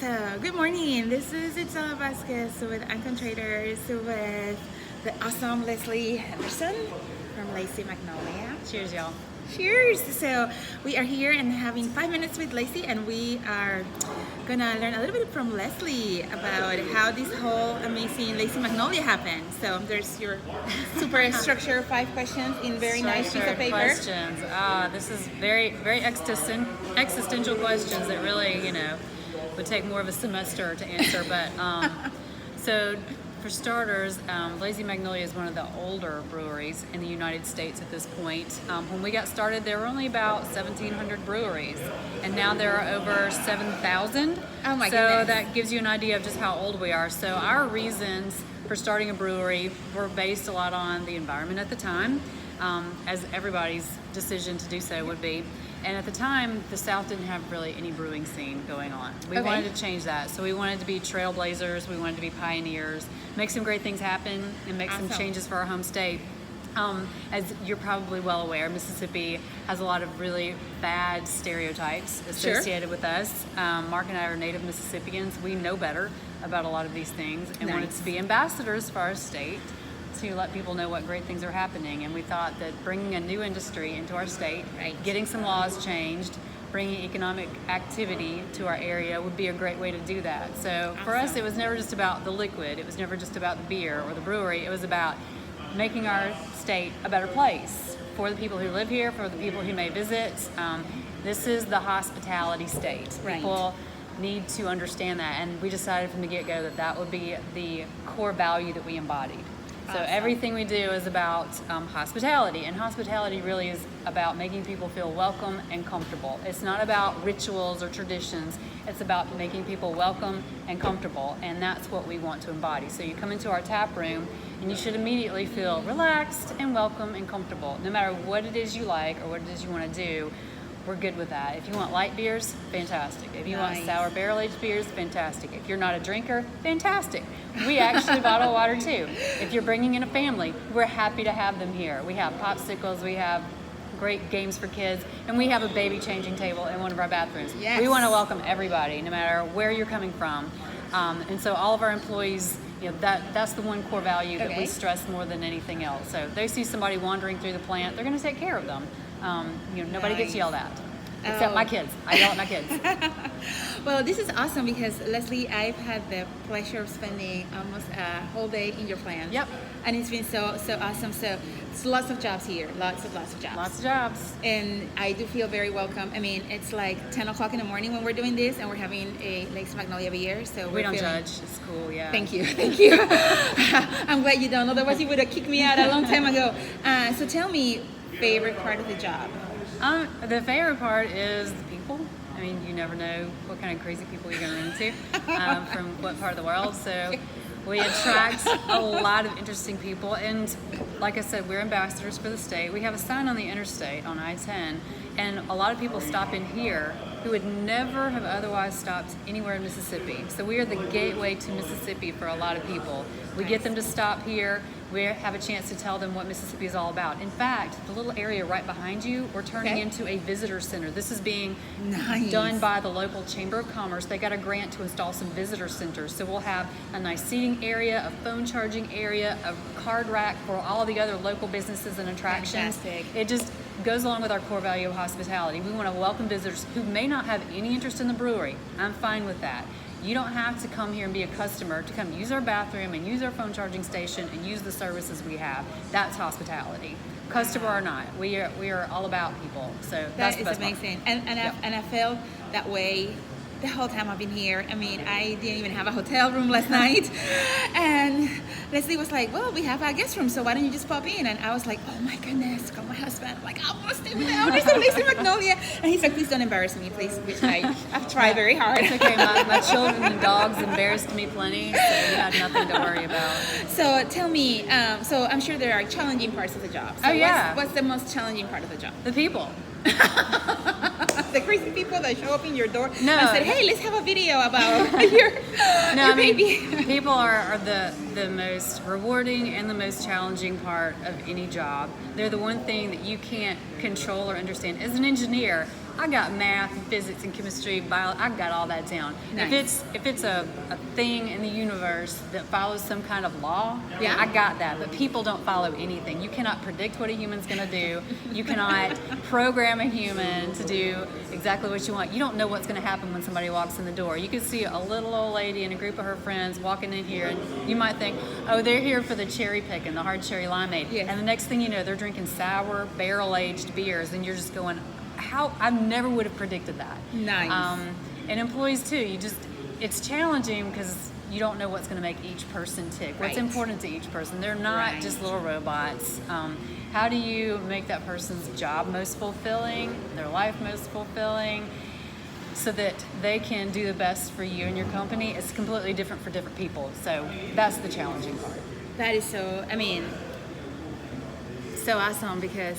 Good morning. This is Itzela Vasquez with Ancon Traders with the awesome Leslie Henderson from Magnolia. Cheers, y'all. Cheers. So we are here and having 5 minutes with Leslie, and we are gonna learn a little bit from Leslie about how this whole amazing Magnolia happened. So there's your super structured 5 questions in very nice piece of paper. Questions. This is very existential questions that really, would take more of a semester to answer. But so for starters, Leslie Magnolia is one of the older breweries in the United States at this point. When we got started, there were only about 1,700 breweries, and now there are over 7,000. Oh my so goodness. that gives you an idea of just how old we are. So our reasons for starting a brewery were based a lot on the environment at the time, as everybody's decision to do so would be. And at the time, the South didn't have really any brewing scene going on. We wanted to change that. So we wanted to be trailblazers, we wanted to be pioneers, make some great things happen, and make some changes for our home state. As you're probably well aware, Mississippi has a lot of really bad stereotypes associated with us. Mark and I are native Mississippians. We know better about a lot of these things and wanted to be ambassadors for our state to let people know what great things are happening. And we thought that bringing a new industry into our state, getting some laws changed, bringing economic activity to our area would be a great way to do that. So for us, it was never just about the liquid. It was never just about the beer or the brewery. It was about making our state a better place for the people who live here, for the people who may visit. This is the hospitality state. People need to understand that. And we decided from the get-go that that would be the core value that we embodied. So everything we do is about hospitality, and hospitality really is about making people feel welcome and comfortable. It's not about rituals or traditions. It's about making people welcome and comfortable, and that's what we want to embody. So you come into our tap room, and you should immediately feel relaxed and welcome and comfortable. No matter what it is you like or what it is you want to do, we're good with that. If you want light beers, fantastic. If you want sour barrel-aged beers, fantastic. If you're not a drinker, fantastic. We actually bottle water too. If you're bringing in a family, we're happy to have them here. We have popsicles, we have great games for kids, and we have a baby changing table in one of our bathrooms. We want to welcome everybody, no matter where you're coming from. And so all of our employees, that's the one core value that we stress more than anything else. So if they see somebody wandering through the plant, they're going to take care of them. Nobody gets yelled at, except my kids. I yell at my kids. Well, this is awesome because, Leslie, I've had the pleasure of spending almost a whole day in your plant. Yep. And it's been so awesome. So it's lots of jobs here, lots of jobs. Lots of jobs. And I do feel very welcome. I mean, it's like 10 o'clock in the morning when we're doing this, and we're having a Magnolia beer. So we don't judge. It's cool, yeah. Thank you. I'm glad you don't. Otherwise, you would have kicked me out a long time ago. So tell me, favorite part of the job? The favorite part is the people. I mean, you never know what kind of crazy people you're going to run into from what part of the world. So we attract a lot of interesting people. And like I said, we're ambassadors for the state. We have a sign on the interstate on I-10. And a lot of people stop in here who would never have otherwise stopped anywhere in Mississippi. So we are the gateway to Mississippi for a lot of people. We get them to stop here. We have a chance to tell them what Mississippi is all about. In fact, the little area right behind you, we're turning into a visitor center. This is being done by the local Chamber of Commerce. They got a grant to install some visitor centers. So we'll have a nice seating area, a phone charging area, a card rack for all the other local businesses and attractions. It just goes along with our core value of hospitality. We want to welcome visitors who may not have any interest in the brewery. I'm fine with that. You don't have to come here and be a customer to come use our bathroom and use our phone charging station and use the services we have. That's hospitality. Customer or not, we are all about people. So that's the best amazing. And I felt that way the whole time I've been here. I mean, I didn't even have a hotel room last night. And Leslie was like, well, we have our guest room, so why don't you just pop in? And I was like, oh my goodness, call my husband. I'm like, I want to stay with the owners of Leslie Magnolia. And he's like, please don't embarrass me, please, which I've tried very hard. It's okay, my children and dogs embarrassed me plenty, so you had nothing to worry about. So tell me, so I'm sure there are challenging parts of the job. So what's the most challenging part of the job? The people. The crazy people that show up in your door and said, hey, let's have a video about your baby. People are the most rewarding and the most challenging part of any job. They're the one thing that you can't control or understand. As an engineer, I got math, and physics, and chemistry, bio. I got all that down. Nice. If it's a thing in the universe that follows some kind of law, Yeah. I got that. But people don't follow anything. You cannot predict what a human's going to do. You cannot program a human to do exactly what you want. You don't know what's going to happen when somebody walks in the door. You could see a little old lady and a group of her friends walking in here, and you might think, oh, they're here for the cherry picking, the hard cherry limeade. Yes. And the next thing you know, they're drinking sour, barrel-aged beers, and you're just going, how? I never would have predicted that. Nice. And employees too. It's challenging because you don't know what's going to make each person tick. What's Right. important to each person. They're not Right. just little robots. How do you make that person's job most fulfilling, their life most fulfilling, so that they can do the best for you and your company? It's completely different for different people. So that's the challenging part. That is so, so awesome because,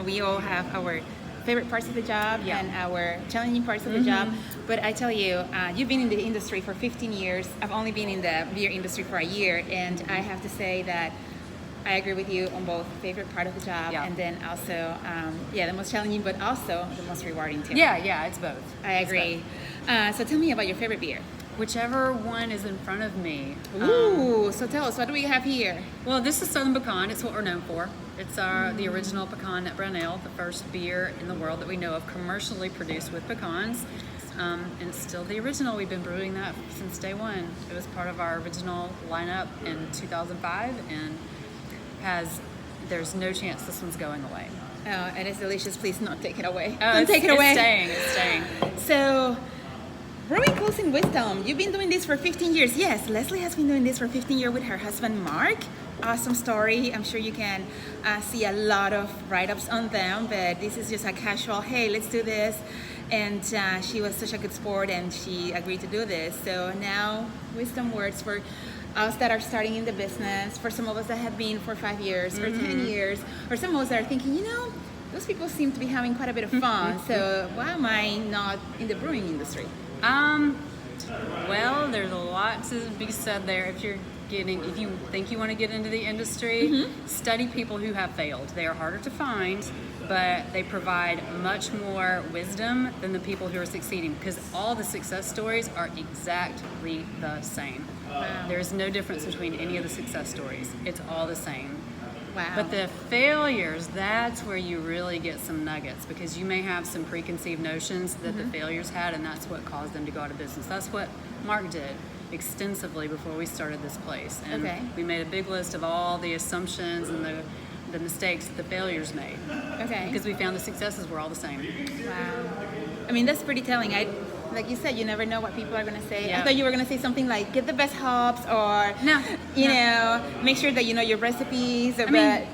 we all have our favorite parts of the job Yeah. and our challenging parts of the job. But I tell you, you've been in the industry for 15 years. I've only been in the beer industry for a year. And I have to say that I agree with you on both favorite part of the job Yeah. and then also, the most challenging, but also the most rewarding too. Yeah, it's both. I agree. So tell me about your favorite beer. Whichever one is in front of me. Ooh, so tell us, what do we have here? Well, this is Southern Pecan. It's what we're known for. It's the original pecan nut brown ale, the first beer in the world that we know of commercially produced with pecans. And it's still the original. We've been brewing that since day one. It was part of our original lineup in 2005 and there's no chance this one's going away. Oh, and it's delicious. Please don't take it away. Oh, Don't take it away. It's staying. So, brewing closing wisdom. You've been doing this for 15 years. Yes, Leslie has been doing this for 15 years with her husband, Mark. Awesome story. I'm sure you can see a lot of write-ups on them, but this is just a casual, hey, let's do this. And she was such a good sport and she agreed to do this. So now, wisdom words for us that are starting in the business, for some of us that have been for 5 years, for 10 years, or some of us that are thinking, those people seem to be having quite a bit of fun. So why am I not in the brewing industry? Well, there's a lot to be said there. If you think you want to get into the industry, study people who have failed. They are harder to find, but they provide much more wisdom than the people who are succeeding because all the success stories are exactly the same. Wow. There is no difference between any of the success stories. It's all the same. Wow. But the failures, that's where you really get some nuggets because you may have some preconceived notions that the failures had, and that's what caused them to go out of business. That's what Mark did extensively before we started this place. And we made a big list of all the assumptions and the mistakes that the failures made. Okay. Because we found the successes were all the same. Wow. That's pretty telling. Like you said, you never know what people are going to say. Yeah. I thought you were going to say something like, get the best hops or, No. make sure that you know your recipes.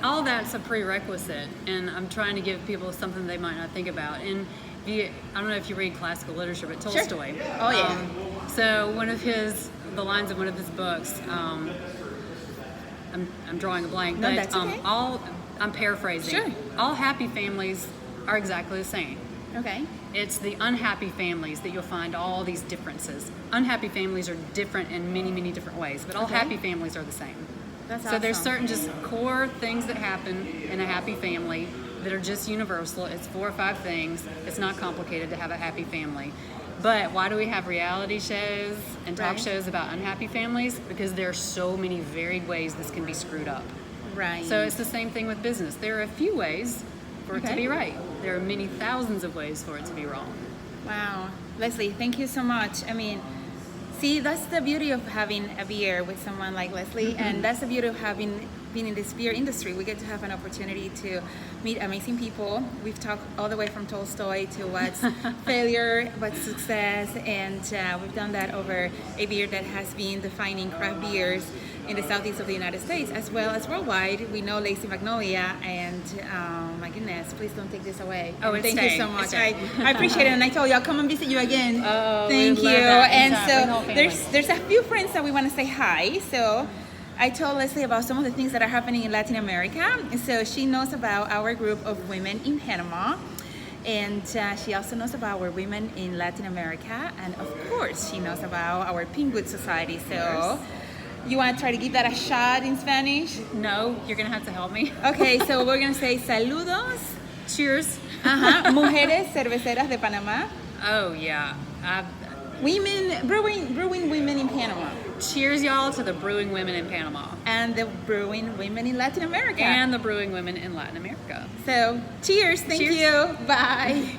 All that's a prerequisite, and I'm trying to give people something they might not think about. And I don't know if you read classical literature, but Tolstoy. Sure. Oh, yeah. So the lines of one of his books, I'm drawing a blank, No, but that's okay. I'm paraphrasing. Sure. All happy families are exactly the same. Okay. It's the unhappy families that you'll find all these differences. Unhappy families are different in many, many different ways, but all happy families are the same. That's So there's awesome. certain just core things that happen in a happy family that are just universal. It's 4 or 5 things. It's not complicated to have a happy family. But why do we have reality shows and talk Right. shows about unhappy families? Because there are so many varied ways this can be screwed up. Right. So it's the same thing with business. There are a few ways for it to be right. There are many thousands of ways for it to be wrong. Wow. Leslie, thank you so much. See, that's the beauty of having a beer with someone like Leslie, and that's the beauty of having been in this beer industry. We get to have an opportunity to meet amazing people. We've talked all the way from Tolstoy to what's failure, what's success, and we've done that over a beer that has been defining craft beers in the southeast of the United States as well as worldwide. We know Lacey Magnolia, and my goodness, please don't take this away. Oh, it's thank staying. you so much. It's staying. I appreciate it, and I told you I'll come and visit you again. Oh, thank we you. love that. And Anytime. Bring the whole family. so there's a few friends that we want to say hi. So I told Leslie about some of the things that are happening in Latin America. So she knows about our group of women in Panama. And she also knows about our women in Latin America. And of course, she knows about our Penguin Society. So you want to try to give that a shot in Spanish? No, you're going to have to help me. Okay, so we're going to say saludos Cheers. Mujeres cerveceras de Panamá. Oh yeah. Women, brewing women in Panama. Cheers, y'all, to the brewing women in Panama. And the brewing women in Latin America. And the brewing women in Latin America. So, cheers. Thank Cheers. you. Bye.